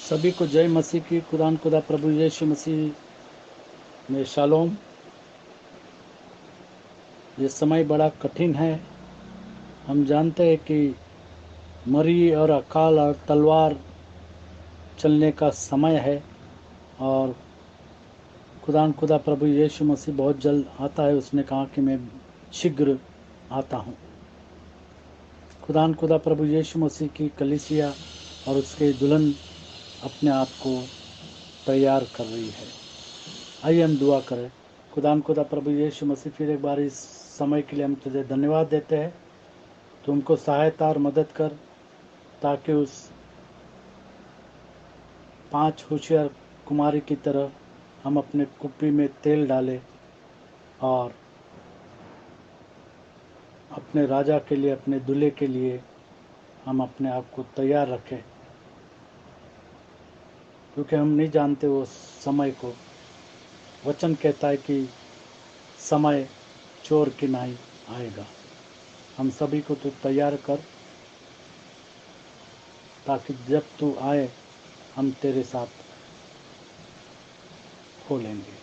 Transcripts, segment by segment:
सभी को जय मसीह की। कुरान खुदा प्रभु यीशु मसीह में शालोम। ये समय बड़ा कठिन है। हम जानते हैं कि मरी और अकाल और तलवार चलने का समय है और खुदा प्रभु यीशु मसीह बहुत जल्द आता है। उसने कहा कि मैं शीघ्र आता हूँ। खुदा प्रभु यीशु मसीह की कलीसिया और उसके दुल्हन अपने आप को तैयार कर रही है। आइए हम दुआ करें। खुदा प्रभु यीशु मसीह, फिर एक बार इस समय के लिए हम तुझे धन्यवाद देते हैं। तुमको सहायता और मदद कर ताकि उस 5 होशियार कुमारी की तरह हम अपने कुप्पी में तेल डालें और अपने राजा के लिए, अपने दूल्हे के लिए हम अपने आप को तैयार रखें, क्योंकि हम नहीं जानते वो समय को। वचन कहता है कि समय चोर की नाई आएगा। हम सभी को तू तैयार कर ताकि जब तू आए हम तेरे साथ हो लेंगे।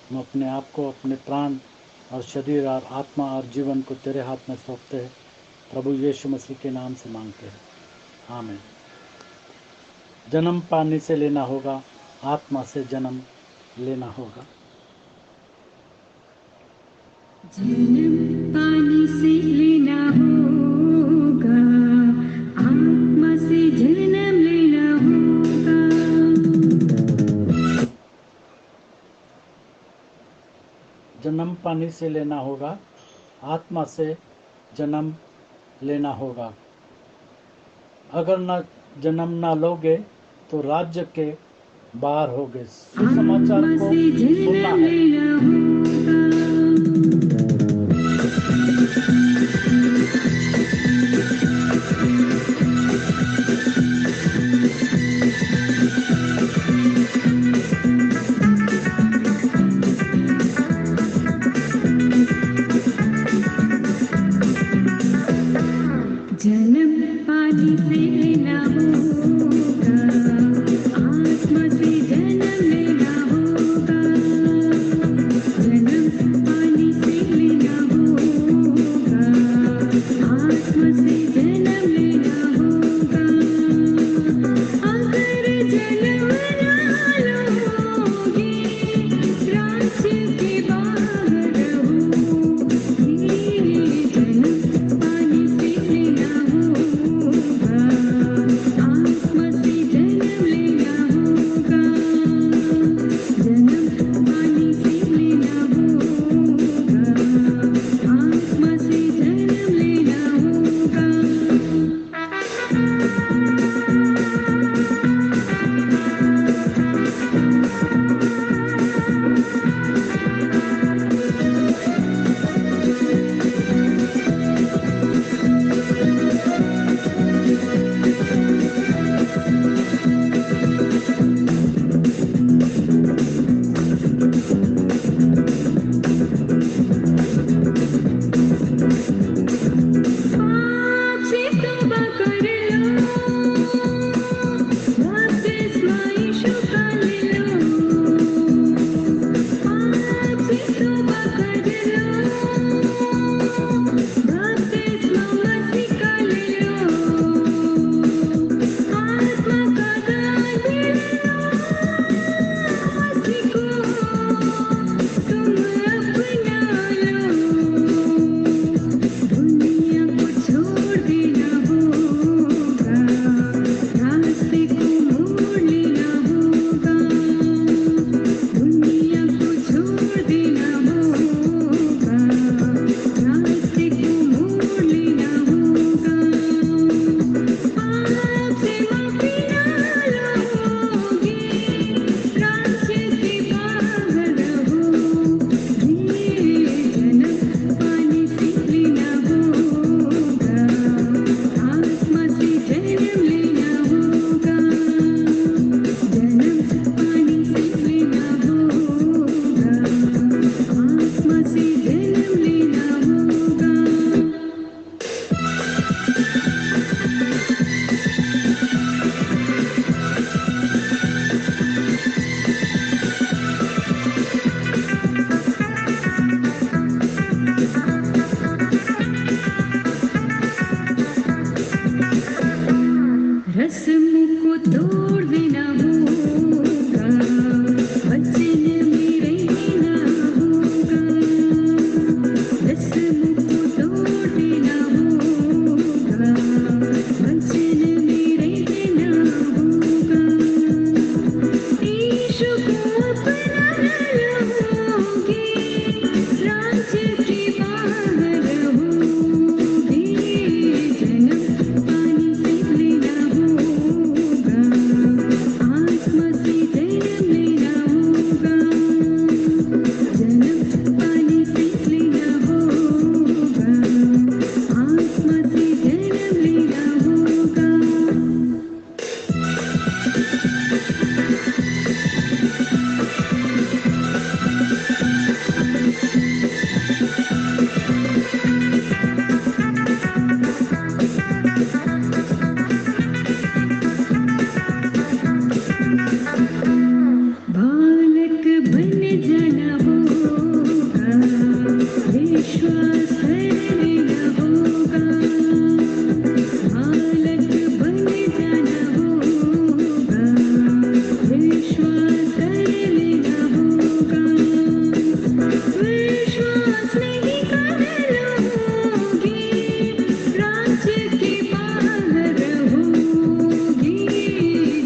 हम अपने आप को, अपने प्राण और शरीर और आत्मा और जीवन को तेरे हाथ में सौंपते हैं। प्रभु यीशु मसीह के नाम से मांगते हैं, आमीन। जन्म पानी से लेना होगा, आत्मा से जन्म लेना होगा। जन्म पानी से लेना होगा, आत्मा से जन्म लेना होगा। जन्म पानी से लेना होगा, आत्मा से जन्म लेना होगा। अगर न जन्म ना लोगे तो राज्य के बाहर होगे। सुसमाचार को सुनना है। जन्म पानी से लेना होगा, आत्मा से जन्म लेना होगा। जन्म पानी से लेना होगा, आत्मा से जन्म लेना होगा। अगर जन्म ना लोगे, राज्य के बाहर रहोगे। जन्म पानी से लेना होगा, रस्म को तोड़ देना होगा, वचन में रहना होगा। रस्म को तोड़ देना होगा, वचन में रहना होगा। यीशु को अपनाना लोगे, राज्य के बाहर होगे। जन्म पानी से लेना होगा, आत्मा से जन्म लेना होगा। जन्म पानी से लेना होगा, आत्मा से जन्म लेना होगा। बालक बन जाना होगा, विश्वास कर लेना होगा। बालक बन जाना होगा, विश्वास कर लेना होगा। विश्वास नहीं कर लोगे, राज्य के बाहर होगे।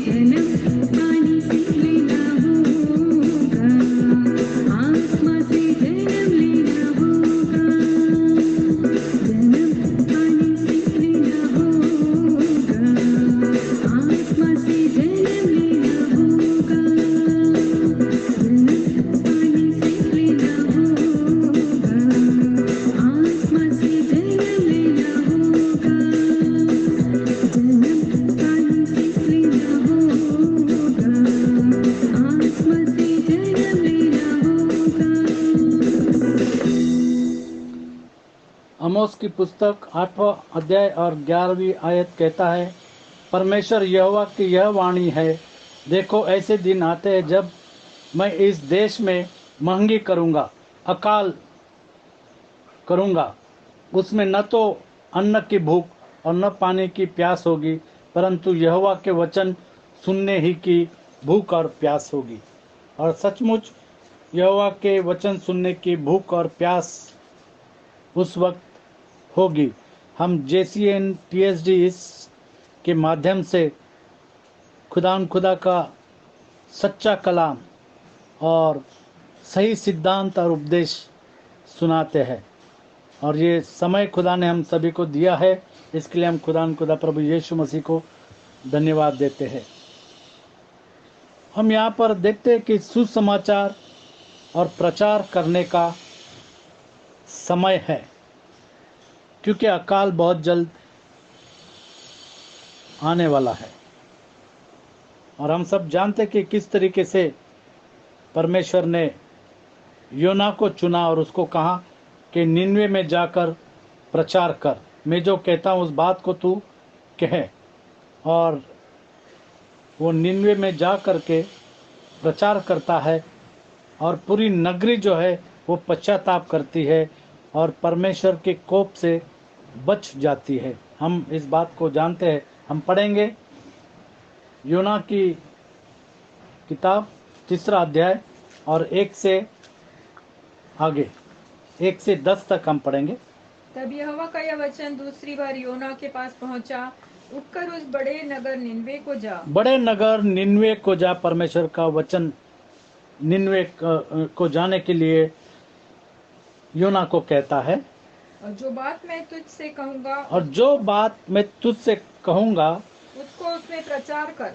जन्म पानी से लेना होगा, आत्मा से जन्म लेना होगा। जन्म पानी से लेना होगा, आत्मा से जन्म लेना होगा। जन्म पानी से लेना होगा, आत्मा से जन्म लेना होगा। जन्म पानी से लेना होगा, आत्मा से जन्म लेना होगा। आमोस की पुस्तक 8वां अध्याय और 11वीं आयत कहता है, परमेश्वर यहोवा की यह वाणी है, देखो ऐसे दिन आते हैं जब मैं इस देश में महंगी करूंगा, अकाल करूंगा। उसमें न तो अन्न की भूख और न पानी की प्यास होगी, परंतु यहोवा के वचन सुनने ही की भूख और प्यास होगी। और सचमुच यहोवा के वचन सुनने की भूख और प्यास उस वक्त होगी। हम JCN PhD के माध्यम से खुदा का सच्चा कलाम और सही सिद्धांत और उपदेश सुनाते हैं, और ये समय खुदा ने हम सभी को दिया है। इसके लिए हम खुदा प्रभु यीशु मसीह को धन्यवाद देते हैं। हम यहाँ पर देखते हैं कि सुसमाचार और प्रचार करने का समय है, क्योंकि अकाल बहुत जल्द आने वाला है। और हम सब जानते हैं कि किस तरीके से परमेश्वर ने योना को चुना और उसको कहा कि निन्वे में जाकर प्रचार कर, मैं जो कहता हूँ उस बात को तू कहे। और वो निन्वे में जा कर के प्रचार करता है, और पूरी नगरी जो है वो पश्चाताप करती है और परमेश्वर के कोप से बच जाती है। हम इस बात को जानते हैं। हम पढ़ेंगे योना की किताब 3रा अध्याय और 1 से आगे 1 से 10 तक हम पढ़ेंगे। तब यहोवा का यह वचन दूसरी बार योना के पास पहुंचा, उठकर उस बड़े नगर निनवे को जा। बड़े नगर निन्वे को जा। परमेश्वर का वचन निन्वे को जाने के लिए योना को कहता है, और जो बात मैं तुझसे कहूंगा और जो बात मैं तुझसे कहूँगा उसको उसमें प्रचार कर।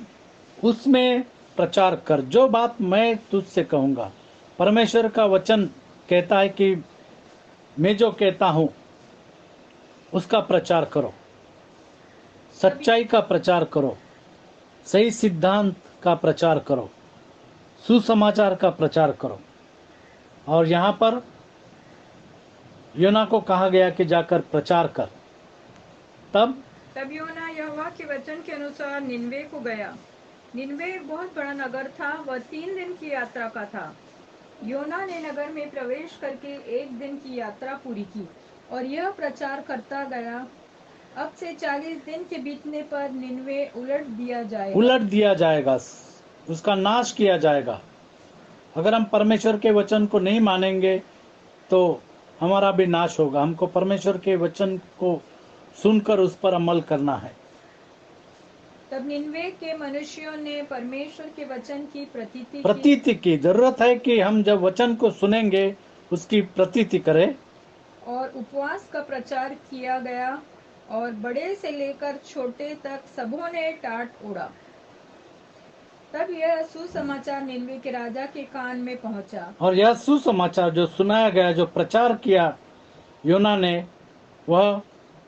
उसमें प्रचार कर। जो बात मैं तुझसे कहूँगा, परमेश्वर का वचन कहता है कि मैं जो कहता हूँ उसका प्रचार करो, सच्चाई का प्रचार करो, सही सिद्धांत का प्रचार करो, सुसमाचार का प्रचार करो। और यहाँ पर योना को कहा गया कि जाकर प्रचार कर। तब योना यहोवा के वचन के अनुसार निनवे को गया। निनवे एक बहुत बड़ा नगर था, वह 3 दिन की यात्रा का था। योना ने नगर में प्रवेश करके 1 दिन की यात्रा पूरी की और यह प्रचार करता गया अब से 40 दिन के बीतने पर निनवे उलट दिया जाएगा, उसका नाश किया जाएगा। अगर हम परमेश्वर के वचन को नहीं मानेंगे तो हमारा भी नाश होगा। हमको परमेश्वर के वचन को सुनकर उस पर अमल करना है। तब निनवे के मनुष्यों ने परमेश्वर के वचन की प्रतीति की प्रतीति की जरूरत है कि हम जब वचन को सुनेंगे उसकी प्रतीति करें। और उपवास का प्रचार किया गया और बड़े से लेकर छोटे तक सबों ने टाट उड़ा। तब यह सुसमाचार निनवे के राजा के कान में पहुंचा। और यह सुसमाचार जो सुनाया गया, जो प्रचार किया योना ने, वह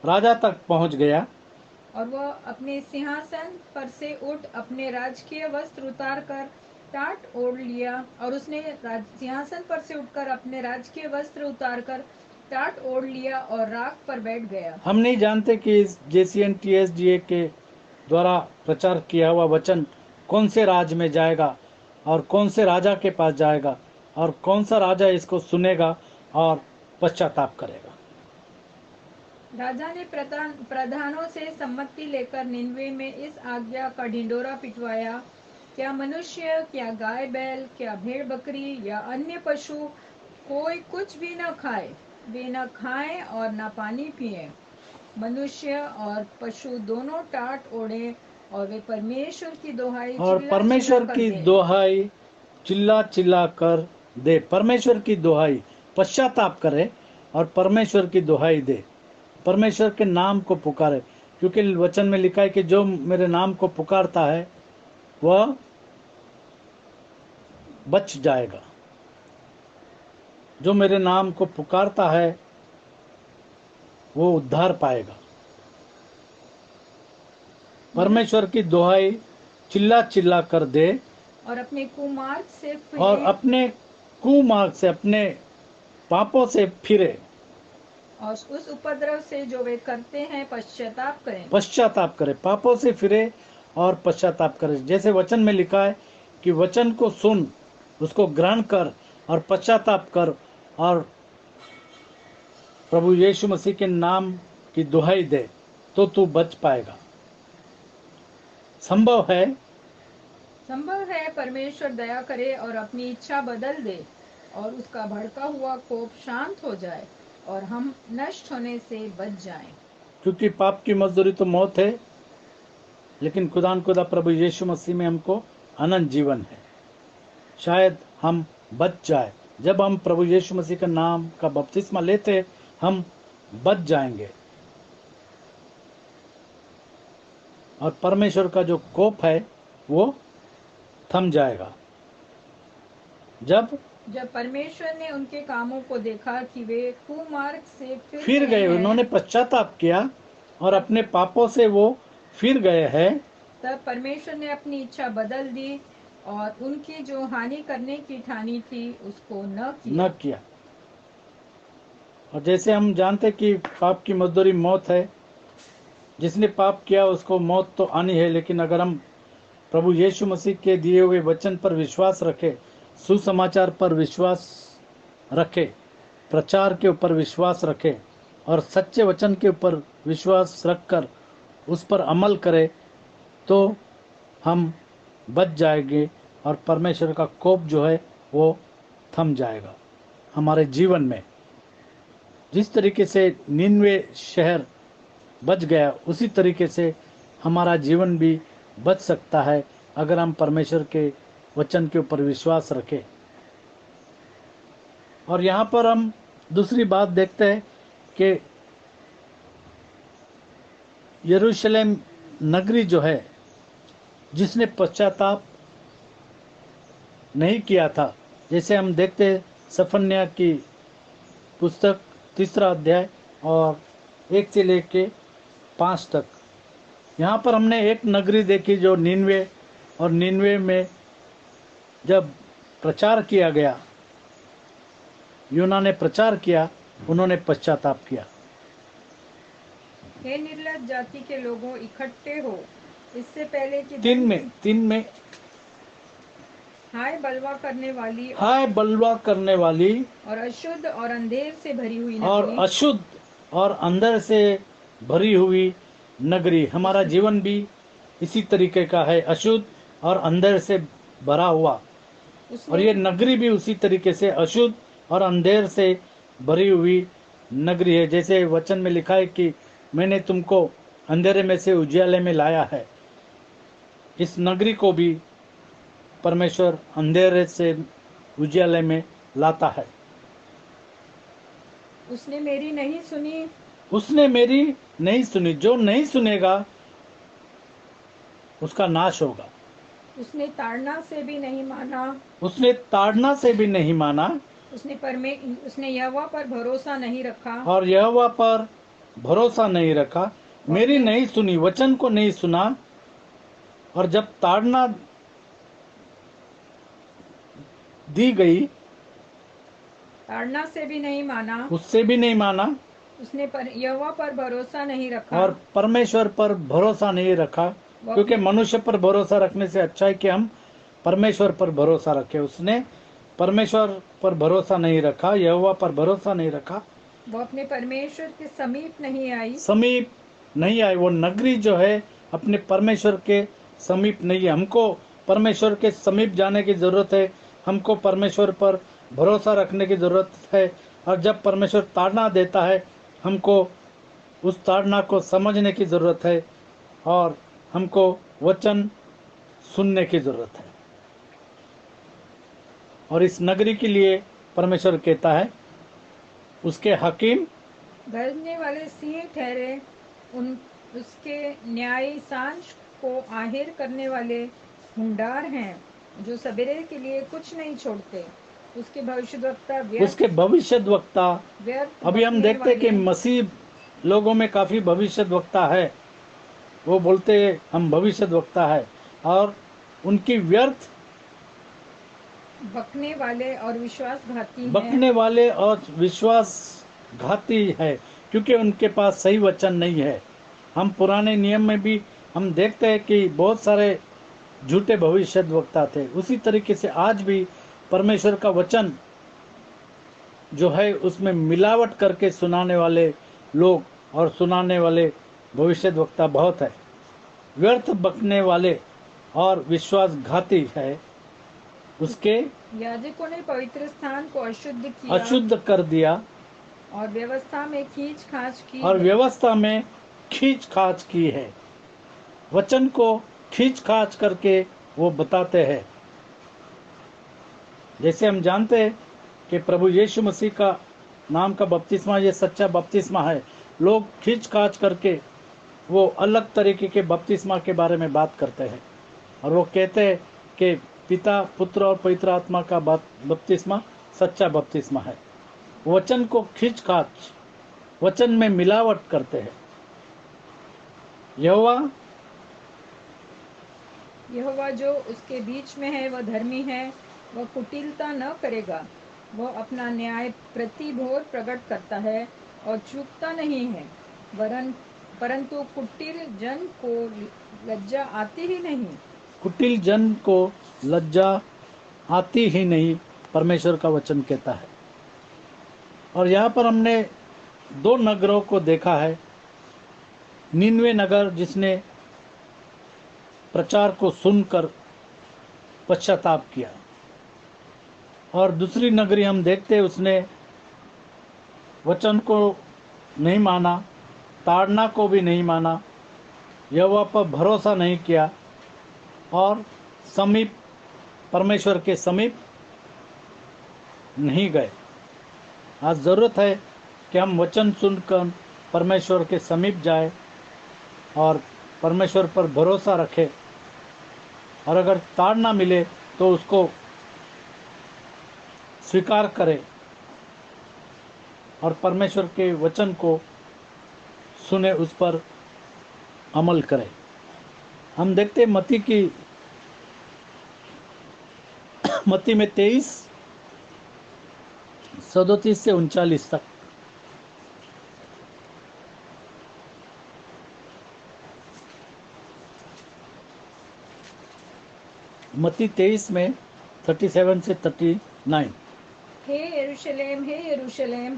राजा तक पहुंच गया। और वह अपने सिंहासन पर से उठ अपने राजकीय वस्त्र उतार कर टाट ओढ़ लिया। और उसने सिंहासन पर से उठकर अपने राजकीय वस्त्र उतार कर टाट ओढ़ लिया और राख पर बैठ गया। हम नहीं जानते कि इस JCNTSGA के द्वारा प्रचार किया हुआ वचन कौन से राज में जाएगा और कौन से राजा के पास जाएगा और कौन सा राजा इसको सुनेगा और पश्चाताप करेगा। राजा ने प्रधानों से सम्मति लेकर निनवे में इस आज्ञा का ढिंडोरा पिटवाया, क्या मनुष्य, क्या गाय बैल, क्या भेड़ बकरी या अन्य पशु कोई कुछ भी न खाए। वे न खाएं और न पानी पिए। मनुष्य और पशु दोनों टाट ओढ़े और वे परमेश्वर की दोहाई और चिल्ला परमेश्वर चिल्ला कर की दें। दोहाई चिल्ला चिल्ला कर दे। परमेश्वर की दोहाई, पश्चाताप करे और परमेश्वर की दोहाई दे, परमेश्वर के नाम को पुकारे। क्योंकि वचन में लिखा है कि जो मेरे नाम को पुकारता है वह बच जाएगा। जो मेरे नाम को पुकारता है वो उद्धार पाएगा। परमेश्वर की दोहाई चिल्ला चिल्ला कर दे और अपने कुमार्ग से फिरे और अपने कुमार्ग से, अपने पापों से फिरे और उस उपद्रव से जो वे करते हैं पश्चाताप करें। पश्चाताप करे, पापों से फिरे और पश्चाताप करे। जैसे वचन में लिखा है कि वचन को सुन, उसको ग्रहण कर और पश्चाताप कर और प्रभु यीशु मसीह के नाम की दुहाई दे तो तू बच पाएगा। संभव है परमेश्वर दया करे और अपनी इच्छा बदल दे और उसका भड़का हुआ कोप शांत हो जाए और हम नष्ट होने से बच जाएं। क्योंकि पाप की मजदूरी तो मौत है, लेकिन खुदा प्रभु यीशु मसीह में हमको अनंत जीवन है। शायद हम बच जाए। जब हम प्रभु यीशु मसीह का नाम का बपतिस्मा लेते हम बच जाएंगे और परमेश्वर का जो कोप है वो थम जाएगा। जब परमेश्वर ने उनके कामों को देखा कि वे कुमार्ग से फिर गए, हैं, उन्होंने पश्चाताप किया और अपने पापों से वो फिर गए हैं, तब परमेश्वर ने अपनी इच्छा बदल दी और उनकी जो हानि करने की ठानी थी उसको न किया। और जैसे हम जानते कि पाप की मजदूरी मौत है, जिसने पाप किया उसको मौत तो आनी है। लेकिन अगर हम प्रभु यीशु मसीह के दिए हुए वचन पर विश्वास रखें, सुसमाचार पर विश्वास रखें, प्रचार के ऊपर विश्वास रखें और सच्चे वचन के ऊपर विश्वास रखकर उस पर अमल करें तो हम बच जाएंगे और परमेश्वर का कोप जो है वो थम जाएगा हमारे जीवन में। जिस तरीके से निनवे शहर बच गया उसी तरीके से हमारा जीवन भी बच सकता है अगर हम परमेश्वर के वचन के ऊपर विश्वास रखें। और यहाँ पर हम दूसरी बात देखते हैं कि यरूशलेम नगरी जो है, जिसने पश्चाताप नहीं किया था, जैसे हम देखते हैं सफन्याह की पुस्तक 3 अध्याय और 1 से लेके 5 तक। यहाँ पर हमने एक नगरी देखी जो निनवे, और निनवे में जब प्रचार किया गया, यूना ने प्रचार किया, उन्होंने पश्चाताप किया। हे निर्लज्ज जाति के लोगों, इकट्ठे हो, इससे पहले कि 3 में हाय बलवा करने वाली हाय बलवा करने वाली और अशुद्ध और अंधेर से भरी हुई और नगरी, अशुद्ध और अंदर से भरी हुई नगरी। हमारा जीवन भी इसी तरीके का है, अशुद्ध और अंधेर से भरा हुआ। और उसने ये नगरी भी उसी तरीके से अशुद्ध और अंधेर से भरी हुई नगरी है। जैसे वचन में लिखा है कि मैंने तुमको अंधेरे में से उजियाले में लाया है। इस नगरी को भी परमेश्वर अंधेरे से उजियाले में लाता है। उसने मेरी नहीं सुनी, उसने मेरी नहीं सुनी। जो नहीं सुनेगा उसका नाश होगा। उसने ताड़ना से भी नहीं माना, उसने ताड़ना से भी नहीं माना उसने यहोवा पर भरोसा नहीं रखा। और यहोवा पर भरोसा नहीं रखा। मेरी नहीं सुनी, वचन को नहीं सुना, और जब ताड़ना दी गई ताड़ना से भी नहीं माना, उससे भी नहीं माना उसने यहोवा पर भरोसा नहीं रखा। और परमेश्वर पर भरोसा नहीं रखा। क्योंकि मनुष्य पर भरोसा रखने से अच्छा है कि हम परमेश्वर पर भरोसा रखें। उसने परमेश्वर पर भरोसा नहीं रखा, यहोवा पर भरोसा नहीं रखा। वो अपने परमेश्वर के समीप नहीं आई। समीप नहीं आए। वो नगरी जो है अपने परमेश्वर के समीप नहीं है। हमको परमेश्वर के समीप जाने की जरूरत है। हमको परमेश्वर पर भरोसा रखने की जरूरत है। और जब परमेश्वर ताड़ना देता है, हमको उस ताड़ना को समझने की जरूरत है और हमको वचन सुनने की जरूरत है। और इस नगरी के लिए परमेश्वर कहता है, उसके हकीम गरजने वाले सिंह ठहरे, उसके न्यायी सांझ को आहिर करने वाले हुंडार हैं, जो सवेरे के लिए कुछ नहीं छोड़ते। उसके भविष्यद्वक्ता उसके भविष्यद्वक्ता। व्यर्थ अभी हम बकने देखते हैं कि वाले, मसीह लोगों में काफी भविष्यद्वक्ता है। वो बोलते हैं हम भविष्यद्वक्ता है, और उनकी व्यर्थ बकने वाले और विश्वासघाती हैं। बकने वाले और विश्वासघाती है, क्योंकि उनके पास सही वचन नहीं है। हम पुराने नियम में भी हम देखते हैं कि बहुत सारे झूठे भविष्यद्वक्ता थे। उसी तरीके से आज भी परमेश्वर का वचन जो है उसमें मिलावट करके सुनाने वाले लोग और सुनाने वाले भविष्यद्वक्ता बहुत है। व्यर्थ बकने वाले और विश्वासघाती है। उसके याजकों ने पवित्र स्थान को अशुद्ध किया अशुद्ध कर दिया और व्यवस्था में खींच खाच की और है। व्यवस्था में खींच खाच की है। वचन को खींच खाच करके वो बताते हैं। जैसे हम जानते हैं कि प्रभु यीशु मसीह का नाम का बपतिस्मा ये सच्चा बपतिस्मा है। लोग खींच खाच करके वो अलग तरीके के बपतिस्मा के बारे में बात करते हैं, और वो कहते हैं कि पिता, पुत्र और पवित्र आत्मा का बपतिस्मा सच्चा बपतिस्मा है। वचन को खींच खाच, वचन में मिलावट करते हैं। यहोवा जो उसके बीच में है वह धर्मी है, वह कुटिलता न करेगा। वह अपना न्याय प्रति भोर प्रकट करता है और चूकता नहीं है। परंतु कुटिल जन को लज्जा आती ही नहीं। कुटिल जन को लज्जा आती ही नहीं, परमेश्वर का वचन कहता है। और यहाँ पर हमने दो नगरों को देखा है। निनवे नगर जिसने प्रचार को सुनकर पश्चाताप किया, और दूसरी नगरी हम देखते हैं उसने वचन को नहीं माना, ताड़ना को भी नहीं माना, यहोवा पर भरोसा नहीं किया और समीप परमेश्वर के समीप नहीं गए। आज ज़रूरत है कि हम वचन सुनकर परमेश्वर के समीप जाए और परमेश्वर पर भरोसा रखें, और अगर ताड़ना मिले तो उसको स्वीकार करें और परमेश्वर के वचन को सुने, उस पर अमल करें। हम देखते हैं मत्ती में 23 37 से 39 तक। मत्ती 23 में 37 से 39। हे यरूशलेम, हे यरूशलेम,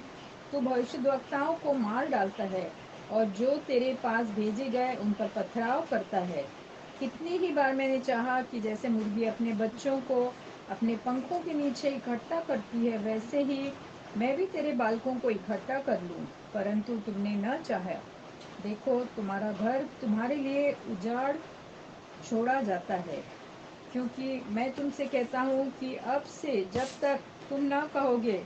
तू भविष्यद्वक्ताओं को मार डालता है और जो तेरे पास भेजे गए उन पर पथराव करता है। कितनी ही बार मैंने चाहा कि जैसे मुर्गी अपने बच्चों को अपने पंखों के नीचे इकट्ठा करती है, वैसे ही मैं भी तेरे बालकों को इकट्ठा कर लूं, परंतु तुमने न चाहा। देखो, तुम्हारा घर तुम्हारे लिए उजाड़ छोड़ा जाता है, क्योंकि मैं तुमसे कहता हूँ कि अब से जब तक तुम न कहोगे,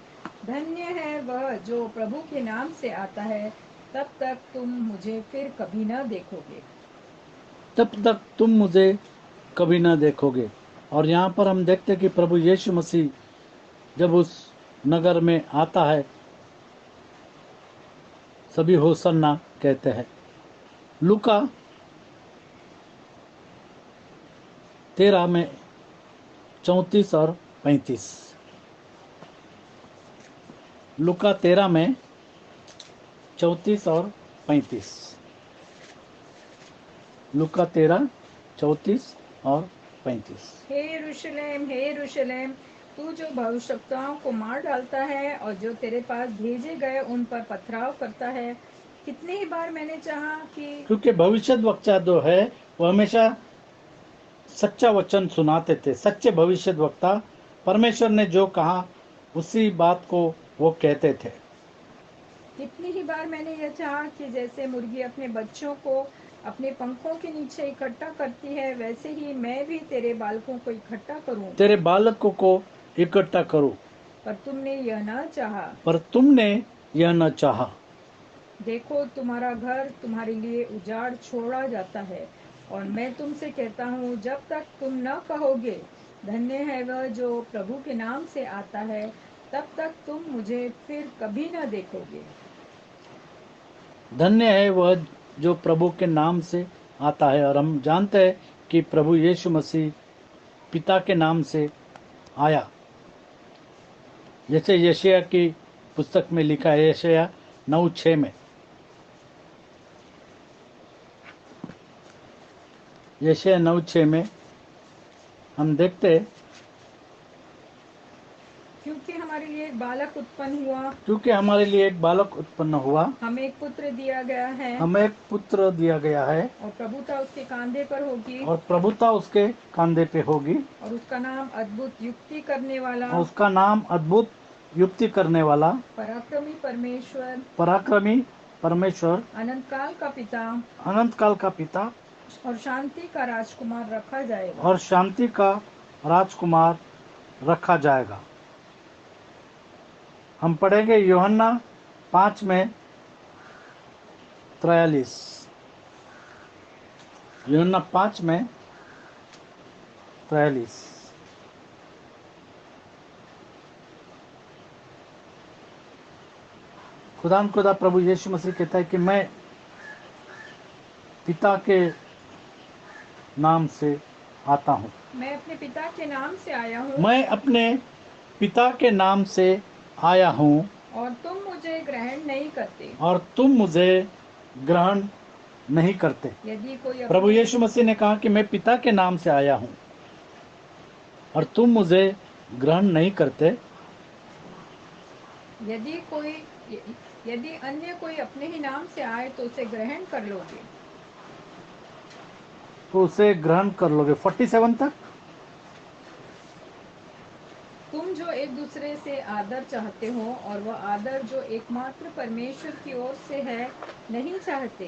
धन्य है वह जो प्रभु के नाम से आता है, तब तक तुम मुझे फिर कभी न देखोगे। तब तक तुम मुझे कभी ना देखोगे। और यहाँ पर हम देखते हैं कि प्रभु यीशु मसीह जब उस नगर में आता है, सभी होसन्ना कहते हैं। लूका 13 में 34 और 35। लूका 13 में 34 और 35। लूका 13, 34 और 35। हे यरूशलेम, तू जो भविष्यवक्ताओं को मार डालता है और जो तेरे पास भेजे गए उन पर पथराव करता है, कितनी ही बार मैंने चाहा कि क्योंकि भविष्यद्वक्ता जो है वो हमेशा सच्चा वचन सुनाते थे। सच्चे भविष्यद्वक्ता परमेश्वर ने जो कहा उसी बात को वो कहते थे। कितनी ही बार मैंने यह चाहा कि जैसे मुर्गी अपने बच्चों को अपने पंखों के नीचे इकट्ठा करती है, वैसे ही मैं भी तेरे बालकों को इकट्ठा करूं, तेरे बालकों को इकट्ठा करो, पर तुमने यह न चाहा। पर तुमने यह न चाहा। देखो, तुम्हारा घर तुम्हारे लिए उजाड़ छोड़ा जाता है, और मैं तुमसे कहता हूँ, जब तक तुम न कहोगे, धन्य है वह जो प्रभु के नाम से आता है, तब तक तुम मुझे फिर कभी न देखोगे। धन्य है वह जो प्रभु के नाम से आता है। और हम जानते हैं कि प्रभु यीशु मसीह पिता के नाम से आया। जैसे यशायाह की पुस्तक में लिखा है, यशायाह 9:6 में, यशायाह 9:6 में हम देखते हैं, क्योंकि हमारे लिए एक बालक उत्पन्न हुआ, क्योंकि हमारे लिए एक बालक उत्पन्न हुआ, हमें एक पुत्र दिया गया है, हमें एक पुत्र दिया गया है, और प्रभुता उसके कांधे पर होगी, और प्रभुता उसके कंधे पे होगी, और उसका नाम अद्भुत युक्ति करने वाला, और उसका नाम अद्भुत युक्ति करने वाला, पराक्रमी परमेश्वर, पराक्रमी परमेश्वर, अनंत काल का पिता, अनंत काल का पिता, और शांति का राजकुमार रखा जाएगा। और शांति का राजकुमार रखा जाएगा। हम पढ़ेंगे यूहन्ना 5 में 43। यूहन्ना 5 में 43। खुदा प्रभु यीशु मसीह कहता है कि मैं पिता के नाम से आता हूँ। मैं अपने पिता के नाम से आया हूँ, मैं अपने पिता के नाम से आया हूँ, और तुम मुझे ग्रहण नहीं करते। और तुम मुझे ग्रहण नहीं करते। यदि कोई प्रभु अपने यीशु मसीह ने कहा कि मैं पिता के नाम से आया हूँ और तुम मुझे ग्रहण नहीं करते। यदि कोई यदि अन्य कोई अपने ही नाम से आए तो उसे ग्रहण कर लोगे। तो उसे ग्रहण कर लोगे। 47 तक। तुम जो एक दूसरे से आदर चाहते हो, और वह आदर जो एकमात्र परमेश्वर की ओर से है, नहीं चाहते,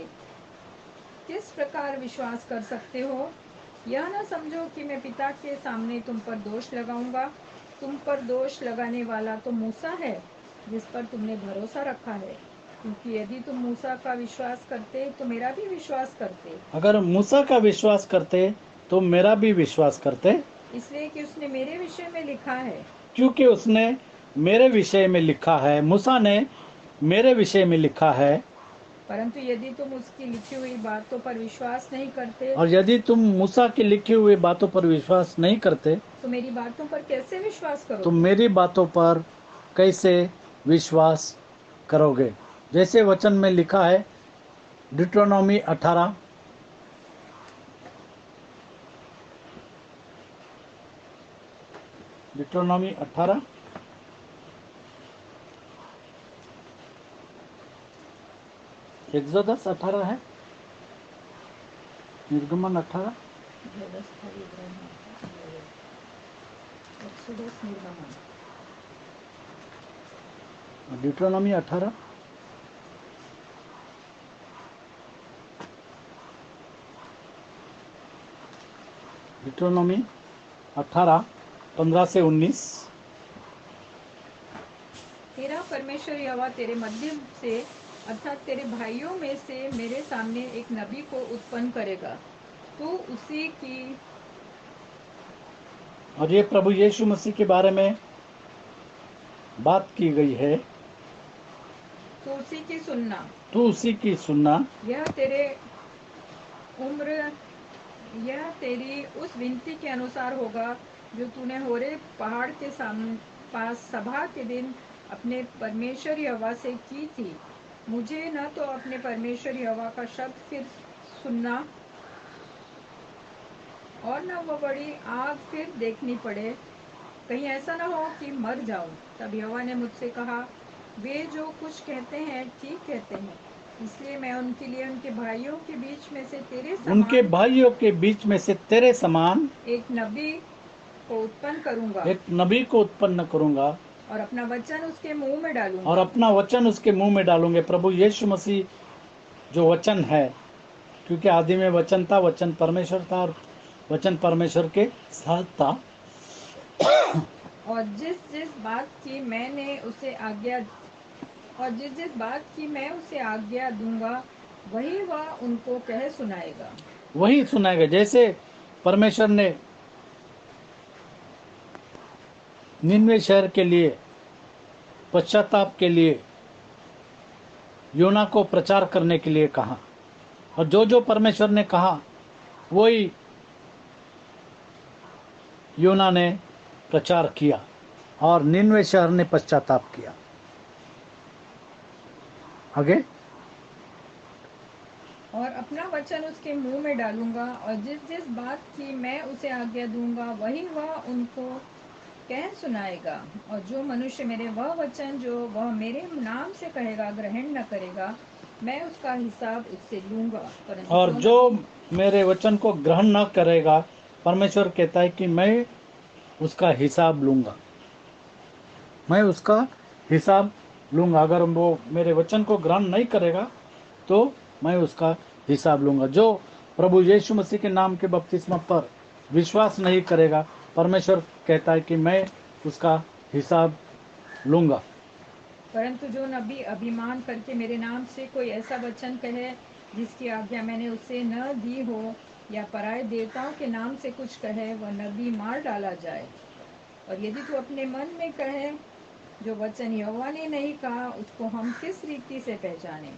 किस प्रकार विश्वास कर सकते हो? यह न समझो कि मैं पिता के सामने तुम पर दोष लगाऊंगा। तुम पर दोष लगाने वाला तो मूसा है, जिस पर तुमने भरोसा रखा है, क्योंकि यदि तुम मूसा का विश्वास करते तो मेरा भी विश्वास करते, अगर मूसा का विश्वास करते तो मेरा भी विश्वास करते, इसलिए कि उसने मेरे विषय में लिखा है। क्योंकि उसने मेरे विषय में लिखा है। मूसा ने मेरे विषय में लिखा है। परंतु यदि तुम उसकी लिखी हुई बातों पर विश्वास नहीं करते, और यदि तुम मूसा की लिखी हुई बातों पर विश्वास नहीं करते तो मेरी बातों पर कैसे विश्वास तो करोगे? मेरी बातों पर कैसे विश्वास करोगे? जैसे वचन में लिखा है, डिट्रोनॉमी 18, डिट्रोनॉमी 18 1 एक्सोडस 18 है, निर्गमन 18, व्यवस्था विवरण है, एक्सोडस निर्गमन, ड्यूट्रोनॉमी 18, ड्यूट्रोनॉमी 18 15 से 19। तेरा परमेश्वर यहोवा तेरे मध्य से अर्थात तेरे भाइयों में से मेरे सामने एक नबी को उत्पन्न करेगा। तू उसी की और ये प्रभु यीशु मसीह के बारे में बात की गई है, तू उसी की सुनना। तू उसी की सुनना। यह तेरी उस विनती के अनुसार होगा जो तूने होरे पहाड़ के पास सभा के दिन अपने परमेश्वर यहोवा से की थी। मुझे न तो अपने परमेश्वर यहोवा का शब्द फिर सुनना और न वो बड़ी आग फिर देखनी पड़े, कहीं ऐसा न हो कि मर जाऊं। तब यहोवा ने मुझसे कहा, वे जो कुछ कहते हैं ठीक कहते हैं, इसलिए मैं उनके लिए उनके भाइयों के बीच में से उनके भाइयों के बीच में से तेरे समान एक नबी को उत्पन्न करूंगा एक नबी को उत्पन्न करूंगा और अपना वचन उसके मुंह में डालूंगा। और अपना वचन उसके मुंह में डालूंगे। प्रभु यीशु मसीह जो वचन है, क्योंकि आदि में वचन था, वचन परमेश्वर था और वचन परमेश्वर के साथ था। और जिस जिस बात की मैं उसे आज्ञा दूंगा, वही वह उनको कह सुनाएगा। वही सुनाएगा। जैसे परमेश्वर ने निन्वे शहर के लिए पश्चाताप के लिए योना को प्रचार करने के लिए कहा, और जो जो परमेश्वर ने कहा वही योना ने प्रचार किया और निन्वे शहर ने पश्चाताप किया। आगे, और अपना वचन उसके मुंह में डालूंगा, और जिस जिस बात की मैं उसे आज्ञा दूंगा, वही वह उनको कह सुनाएगा। और जो मनुष्य मेरे वह वचन जो वह मेरे नाम से कहेगा ग्रहण न करेगा, मैं उसका हिसाब उससे लूंगा। परंतु और जो मेरे वचन को ग्रहण न करेगा, परमेश्वर कहता है कि मैं उसका हिसाब लूंगा, मैं उसका हिसाब लूंगा। अगर वो मेरे वचन को ग्रहण नहीं करेगा तो मैं उसका हिसाब लूंगा। जो प्रभु यीशु मसीह के नाम के बपतिस्मा पर विश्वास नहीं करेगा, परमेश्वर कहता है कि मैं उसका हिसाब लूंगा। परंतु जो नबी अभिमान करके मेरे नाम से कोई ऐसा वचन कहे जिसकी आज्ञा मैंने उसे न दी हो, या पराये देवताओं के नाम से कुछ कहे, वह नबी मार डाला जाए। और यदि तू अपने मन में कहे, जो वचन यहोवा ने नहीं कहा उसको हम किस रीति से पहचाने,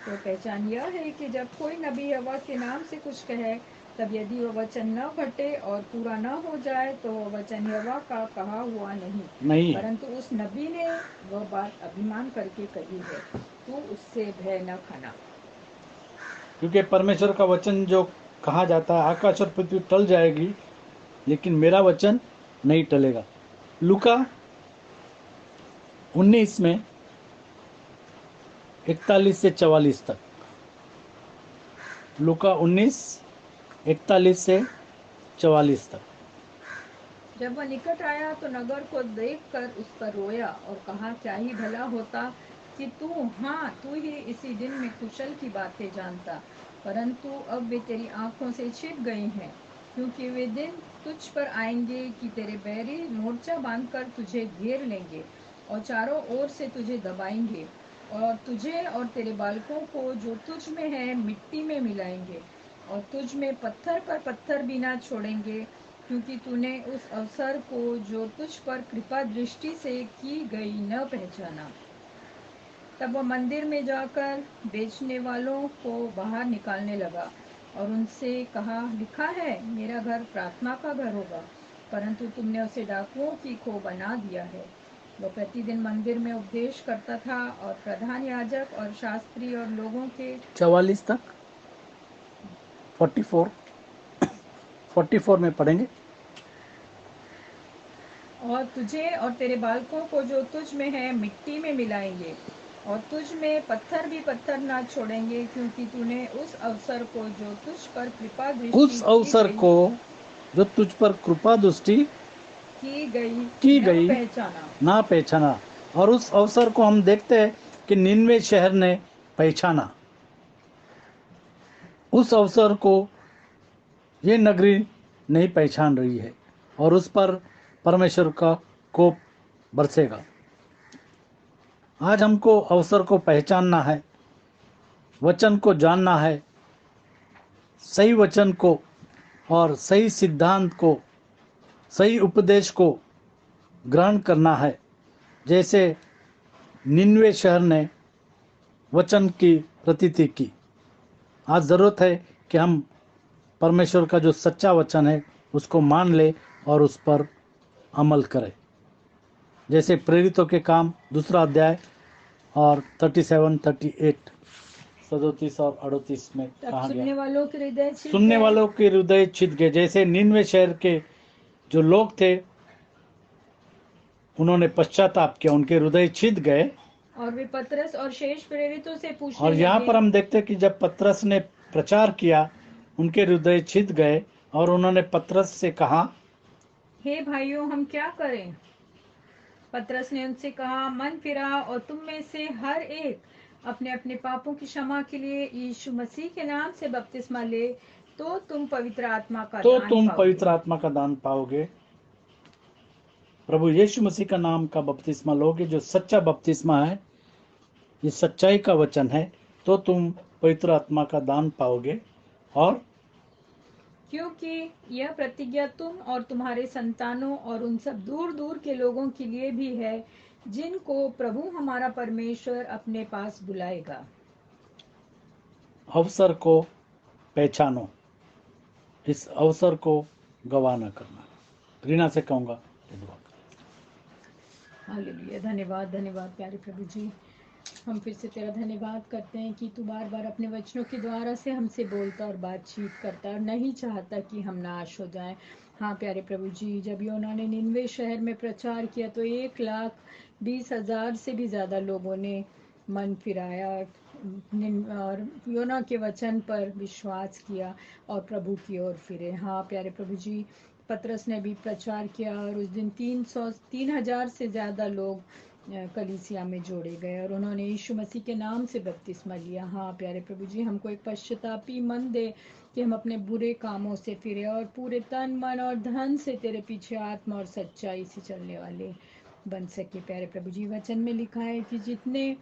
तो पहचान यह है कि जब कोई नबी यहोवा के नाम से कुछ कहे, तब यदि वह वचन न घटे और पूरा न हो जाए, तो वह वचन यहोवा का कहा हुआ नहीं, है। परंतु उस नबी ने वह बात अभिमान करके कही है। तू उससे भय न खाना। क्योंकि परमेश्वर का वचन जो कहा जाता है, आकाश और पृथ्वी टल जाएगी लेकिन मेरा वचन नहीं टलेगा। लूका 19 में 41 से 44 तक, लूका 19 41 से 44 तक। जब वह निकट आया तो नगर को देखकर उस पर रोया और कहा, क्या ही भला होता कि तू ही इसी दिन में कुशल की बातें जानता, परंतु अब वे तेरी आंखों से छिप गई हैं। क्योंकि वे दिन तुझ पर आएंगे कि तेरे बैरी मोर्चा बांधकर तुझे घेर लेंगे और चारों ओर से तुझे दबाएंगे, और तुझे और तेरे बालकों को जो तुझ में है मिट्टी में मिलाएंगे, और तुझ में पत्थर पर पत्थर भी ना छोड़ेंगे, क्योंकि तूने उस अवसर को जो तुझ पर कृपा दृष्टि से की गई न पहचाना। तब वह मंदिर में जाकर बेचने वालों को बाहर निकालने लगा और उनसे कहा, लिखा है, मेरा घर प्रार्थना का घर होगा, परंतु तुमने उसे डाकुओं की खो बना दिया है। वह प्रतिदिन मंदिर में उपदेश करता था और प्रधान याजक और शास्त्री और लोगों के 44 तक, 44 में पढ़ेंगे। और तुझे और तेरे बालकों को जो तुझ में है मिट्टी में मिलाएंगे, और तुझ में पत्थर भी पत्थर ना छोड़ेंगे, क्योंकि तूने उस अवसर को जो तुझ पर कृपा दृष्टि उस अवसर को जो तुझ पर कृपा दृष्टि की न गई पहचाना। ना पहचाना। और उस अवसर को हम देखते हैं कि निन्वे शहर ने पहचाना। उस अवसर को ये नगरी नहीं पहचान रही है और उस पर परमेश्वर का कोप बरसेगा। आज हमको अवसर को पहचानना है, वचन को जानना है, सही वचन को और सही सिद्धांत को, सही उपदेश को ग्रहण करना है। जैसे निन्वे शहर ने वचन की प्रतीति की। आज जरूरत है कि हम परमेश्वर का जो सच्चा वचन है उसको मान ले और उस पर अमल करें। जैसे प्रेरितों के काम 2 अध्याय और 37, 38, 37 और 38 में तब कहा सुनने गया। वालों के हृदय छिद सुनने गए वालों के हृदय छिद गए। जैसे निन्वे शहर के जो लोग थे उन्होंने पश्चाताप किया, उनके हृदय छिद गए। और वे पतरस और शेष प्रेरितों से पूछने और यहाँ लगे, पर हम देखते हैं कि जब पतरस ने प्रचार किया उनके हृदय छिद गए और उन्होंने पतरस से कहा, हे भाइयों, हम क्या करें? पतरस ने उनसे कहा, मन फिरा और तुम में से हर एक अपने अपने पापों की क्षमा के लिए यीशु मसीह के नाम से बपतिस्मा ले, तो तुम पवित्र आत्मा का तो दान तुम पाओगे। पवित्र आत्मा का दान पाओगे। प्रभु यीशु मसीह का नाम का बपतिस्मा लोगे, जो सच्चा बपतिस्मा है, ये सच्चाई का वचन है, तो तुम पवित्र आत्मा का दान पाओगे। और क्योंकि यह प्रतिज्ञा तुम और तुम्हारे संतानों और उन सब दूर दूर के लोगों के लिए भी है, जिनको प्रभु हमारा परमेश्वर अपने पास बुलाएगा। अवसर को पहचानो, इस अवसर को गवा न करना। घृणा से कहूंगा तो दुआ करो। हालेलुया। धन्यवाद, धन्यवाद प्यारे प्रभु जी। हम फिर से तेरा धन्यवाद करते हैं कि तू बार बार अपने वचनों के द्वारा से हमसे बोलता और बातचीत करता और नहीं चाहता कि हम नाश हो जाएं। हाँ प्यारे प्रभु जी, जब योना ने निन्वे शहर में प्रचार किया तो 1,20,000 से भी ज़्यादा लोगों ने मन फिराया और योना के वचन पर विश्वास किया और प्रभु की ओर फिरे। हाँ प्यारे प्रभु जी, पतरस ने भी प्रचार किया और उस दिन 3,000 से ज़्यादा लोग कलीसिया में जोड़े गए और उन्होंने यीशु मसीह के नाम से बपतिस्मा लिया। हाँ प्यारे प्रभु जी, हमको एक पश्चातापी मन दे कि हम अपने बुरे कामों से फिरे और पूरे तन मन और धन से तेरे पीछे आत्मा और सच्चाई से चलने वाले बन सके। प्यारे प्रभु जी, वचन में लिखा है कि जितने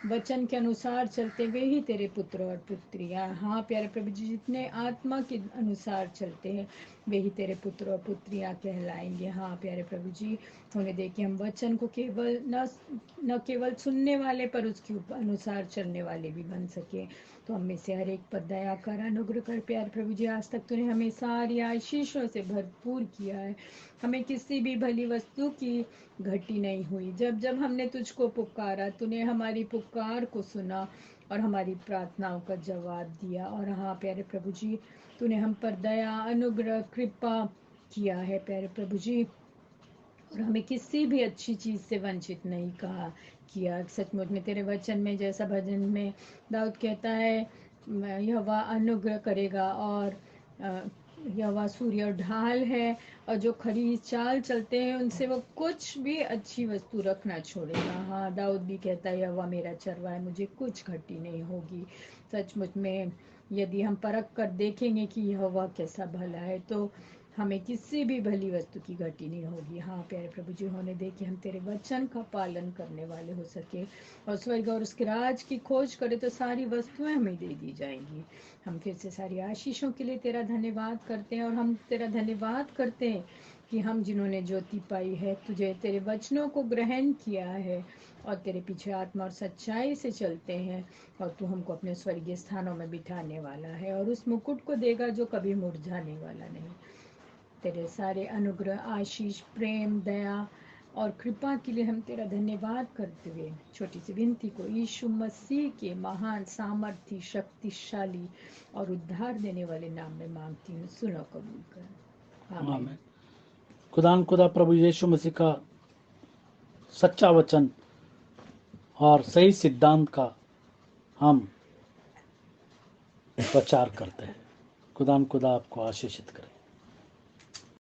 वचन के अनुसार चलते वे ही तेरे पुत्र और पुत्रियां। हाँ प्यारे प्रभु जी, जितने आत्मा के अनुसार चलते हैं वे ही तेरे पुत्र और पुत्रियां कहलाएंगे। हाँ प्यारे प्रभु जी, उन्हें देखिए हम वचन को केवल न केवल सुनने वाले पर उसके अनुसार चलने वाले भी बन सके। तो हम में से हर एक पर दया कर, अनुग्रह कर प्यारे प्रभु जी। आज तक तूने हमें सारी आशीषों से भरपूर किया है, हमें किसी भी भली वस्तु की घटी नहीं हुई। जब जब हमने तुझको पुकारा तूने हमारी पुकार को सुना और हमारी प्रार्थनाओं का जवाब दिया। और हाँ प्यारे प्रभु जी, तूने हम पर दया, अनुग्रह, कृपा किया है प्यारे प्रभु जी, और हमें किसी भी अच्छी चीज़ से वंचित नहीं कहा किया। सचमुच में तेरे वचन में जैसा भजन में दाऊद कहता है, यहोवा अनुग्रह करेगा और यहोवा सूर्य और ढाल है, और जो खरी चाल चलते हैं उनसे वो कुछ भी अच्छी वस्तु रख ना छोड़ेगा। हाँ दाऊद भी कहता है, यहोवा मेरा चरवा है, मुझे कुछ घटी नहीं होगी। सचमुच में यदि हम परख कर देखेंगे कि यहोवा कैसा भला है तो हमें किसी भी भली वस्तु की घटी नहीं होगी। हाँ प्यारे प्रभु जी, होने दे कि हम तेरे वचन का पालन करने वाले हो सके और स्वर्ग और उसके राज की खोज करें तो सारी वस्तुएं हमें दे दी जाएंगी। हम फिर से सारी आशीषों के लिए तेरा धन्यवाद करते हैं और हम तेरा धन्यवाद करते हैं कि हम जिन्होंने ज्योति पाई है, तुझे तेरे वचनों को ग्रहण किया है और तेरे पीछे आत्मा और सच्चाई से चलते हैं, और तू हमको अपने स्वर्गीय स्थानों में बिठाने वाला है और उस मुकुट को देगा जो कभी मुरझाने वाला नहीं। तेरे सारे अनुग्रह, आशीष, प्रेम, दया और कृपा के लिए हम तेरा धन्यवाद करते हुए छोटी सी विनती को यीशु मसीह के महान, सामर्थी, शक्तिशाली और उद्धार देने वाले नाम में मांगती हूँ, सुनो कबूल कर। आमीन। आमीन। खुदा प्रभु यीशु मसीह का सच्चा वचन और सही सिद्धांत का हम प्रचार करते हैं। खुदा आपको आशीषित करे।